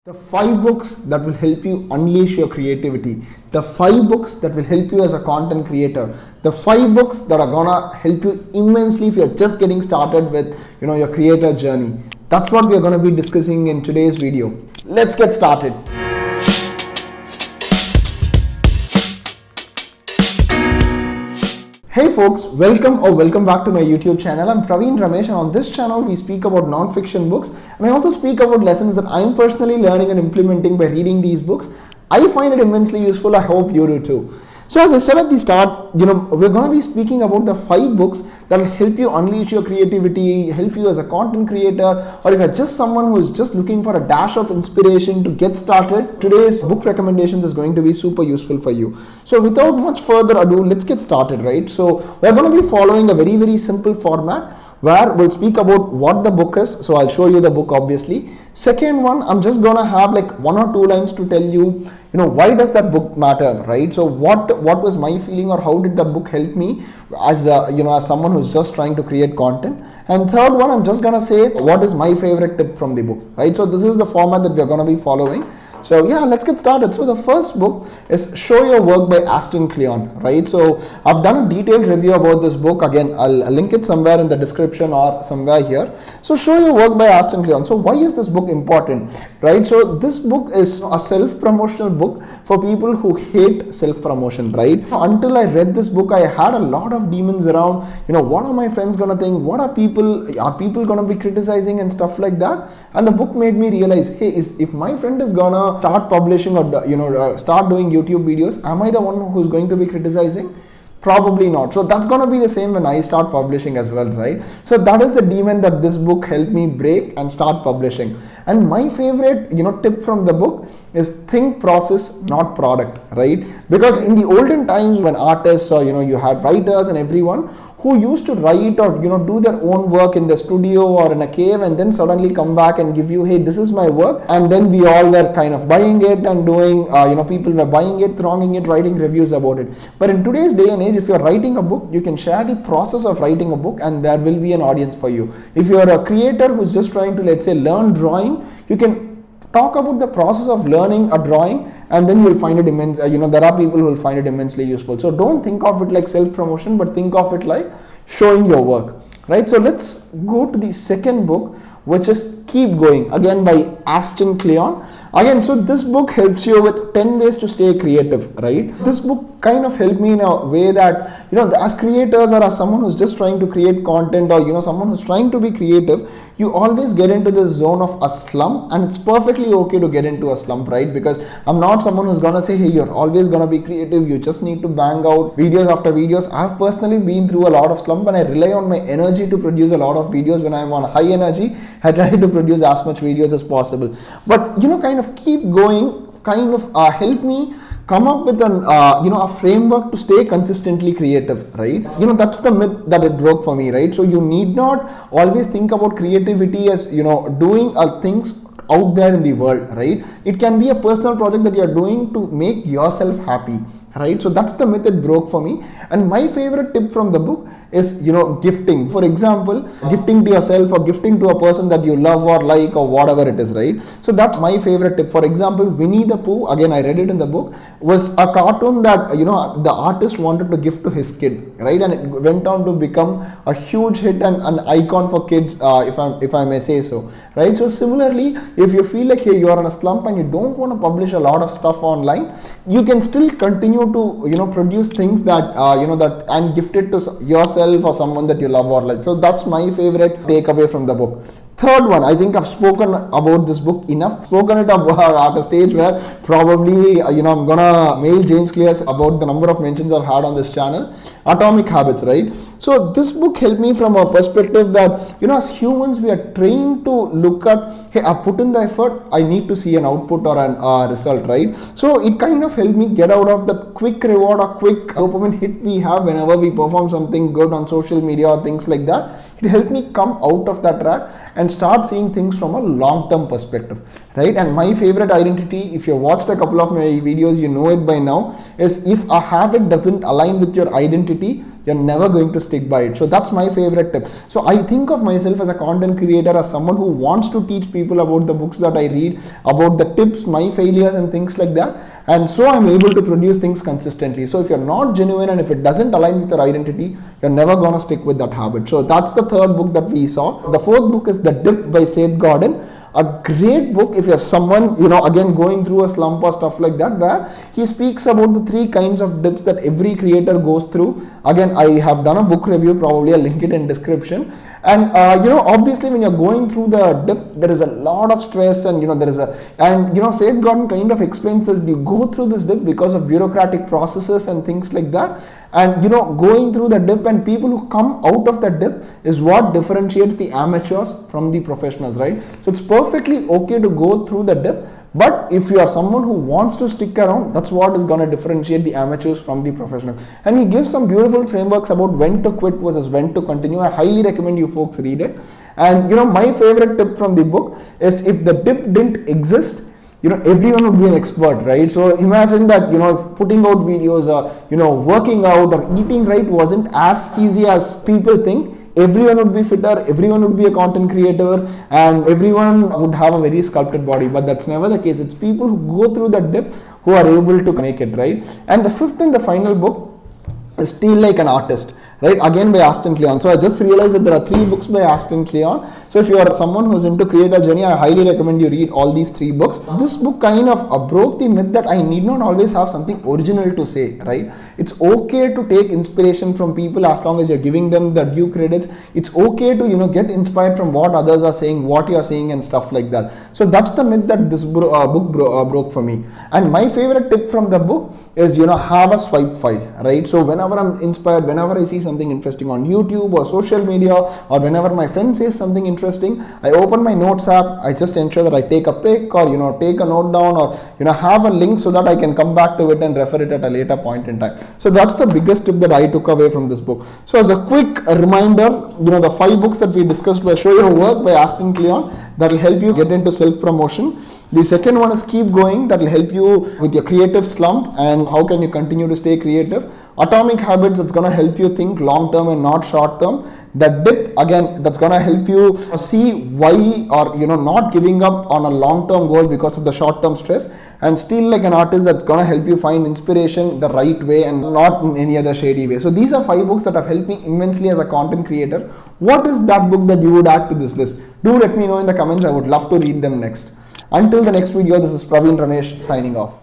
The 5 books that will help you unleash your creativity. The 5 books that will help you as a content creator. The 5 books that are gonna help you immensely if you're just getting started with your creator journey. That's what we're gonna be discussing in today's video. Let's get started. Hey folks, welcome back to my YouTube channel. I'm Praveen Ramesh, and on this channel we speak about non-fiction books, and I also speak about lessons that I'm personally learning and implementing by reading these books. I find it immensely useful. I hope you do too. So as I said at the start, we're going to be speaking about the 5 books that will help you unleash your creativity, help you as a content creator, or if you're just someone who is just looking for a dash of inspiration to get started. Today's book recommendations is going to be super useful for you. So without much further ado, let's get started, right? So we're going to be following a very simple format where we'll speak about what the book is. So I'll show you the book obviously. Second one, I'm just gonna have like 1 or 2 lines to tell you, why does that book matter, right? So what was my feeling, or how did that book help me as as someone who's just trying to create content. And third one, I'm just gonna say what is my favorite tip from the book, right? So this is the format that we're gonna be following. So yeah, let's get started. So the first book is Show Your Work by Aston Kleon, right? So I've done a detailed review about this book. Again, I'll link it somewhere in the description or somewhere here. So Show Your Work by Aston Kleon. So why is this book important, right? So this book is a self-promotional book for people who hate self-promotion, right? Until I read this book, I had a lot of demons around, what are my friends gonna think? What are people gonna be criticizing and stuff like that? And the book made me realize, hey, if my friend is gonna start publishing or start doing YouTube videos, am I the one who's going to be criticizing? Probably not. So that's going to be the same when I start publishing as well, right? So that is the demon that this book helped me break and start publishing. And my favorite tip from the book is think process, not product, right? Because in the olden times when artists or you had writers and everyone who used to write or do their own work in the studio or in a cave, and then suddenly come back and give you, hey, this is my work, and then we all were kind of buying it and doing people were buying it, thronging it, writing reviews about it. But in today's day and age, if you're writing a book, you can share the process of writing a book and there will be an audience for you. If you're a creator who's just trying to, let's say, learn drawing, you can talk about the process of learning a drawing, and then you'll find it immense. There are people who will find it immensely useful. So don't think of it like self-promotion, but think of it like showing your work, right? So let's go to the second book, which is Keep Going, again by Aston Kleon. Again, so this book helps you with 10 ways to stay creative, right? This book kind of helped me in a way that, as creators or as someone who's just trying to create content or, someone who's trying to be creative, you always get into this zone of a slump, and it's perfectly okay to get into a slump, right? Because I'm not someone who's gonna say, hey, you're always gonna be creative, you just need to bang out videos after videos. I've personally been through a lot of slump, and I rely on my energy to produce a lot of videos. When I'm on high energy, I try to produce as much videos as possible. But, kind of keep going, kind of help me come up with an a framework to stay consistently creative, right? That's the myth that it broke for me, right? So you need not always think about creativity as doing things out there in the world, right? It can be a personal project that you're doing to make yourself happy, right? So that's the myth it broke for me. And my favorite tip from the book is gifting. For example, gifting to yourself or gifting to a person that you love or like or whatever it is, right? So that's my favorite tip. For example, Winnie the Pooh, again I read it in the book, was a cartoon that the artist wanted to gift to his kid, right? And it went on to become a huge hit and an icon for kids, if I may say so, right? So similarly, if you feel like, hey, you're in a slump and you don't want to publish a lot of stuff online, you can still continue to produce things that that and gift it to yourself or someone that you love or like. So that's my favorite takeaway from the book. Third one, I think I've spoken about this book enough. Spoken it at a stage where probably I'm gonna mail James Clear about the number of mentions I've had on this channel. Atomic Habits, right? So this book helped me from a perspective that as humans we are trained to look at, hey, I've put in the effort, I need to see an output or an result, right? So it kind of helped me get out of the quick reward or quick dopamine hit we have whenever we perform something good on social media or things like that. It helped me come out of that track and start seeing things from a long-term perspective, right? And my favorite identity, if you watched a couple of my videos, you know it by now, is if a habit doesn't align with your identity, you're never going to stick by it. So that's my favorite tip. So I think of myself as a content creator, as someone who wants to teach people about the books that I read, about the tips, my failures and things like that. And so I'm able to produce things consistently. So if you're not genuine and if it doesn't align with your identity, you're never gonna stick with that habit. So that's the third book that we saw. The fourth book is The Dip by Seth Godin. A great book if you're someone, again going through a slump or stuff like that, where he speaks about the three kinds of dips that every creator goes through. Again, I have done a book review, probably I'll link it in description. And obviously when you're going through the dip, there is a lot of stress, and Seth Godin kind of explains that you go through this dip because of bureaucratic processes and things like that. And going through the dip and people who come out of the dip is what differentiates the amateurs from the professionals, right? So it's perfectly okay to go through the dip, but if you are someone who wants to stick around, that's what is going to differentiate the amateurs from the professionals. And he gives some beautiful frameworks about when to quit versus when to continue. I highly recommend you folks read it. And my favorite tip from the book is, if the dip didn't exist, everyone would be an expert, right? So imagine that, if putting out videos or, working out or eating right wasn't as easy as people think, everyone would be fitter, everyone would be a content creator, and everyone would have a very sculpted body. But that's never the case. It's people who go through that dip who are able to make it, right? And the fifth and the final book is Steal Like an Artist, right? Again, by Aston Kleon. So I just realized that there are 3 books by Aston Kleon. So if you are someone who's into creator journey, I highly recommend you read all these 3 books. This book kind of broke the myth that I need not always have something original to say, right? It's okay to take inspiration from people as long as you're giving them the due credits. It's okay to, get inspired from what others are saying, what you're saying and stuff like that. So that's the myth that this book broke for me. And my favorite tip from the book is, have a swipe file, right? So whenever I'm inspired, whenever I see something interesting on YouTube or social media, or whenever my friend says something interesting, I open my notes app. I just ensure that I take a pic or take a note down, or have a link so that I can come back to it and refer it at a later point in time. So that's the biggest tip that I took away from this book. So as a quick reminder, the 5 books that we discussed were Show Your Work by Aston Kleon, that will help you get into self-promotion. The second one is Keep Going, that will help you with your creative slump and how can you continue to stay creative. Atomic Habits, that's going to help you think long term and not short term. The Dip, again, that's going to help you see why, or not giving up on a long term goal because of the short term stress. And Steal Like an Artist, that's going to help you find inspiration the right way and not in any other shady way. So these are 5 books that have helped me immensely as a content creator. What is that book that you would add to this list? Do let me know in the comments. I would love to read them next. Until the next video, this is Praveen Ramesh signing off.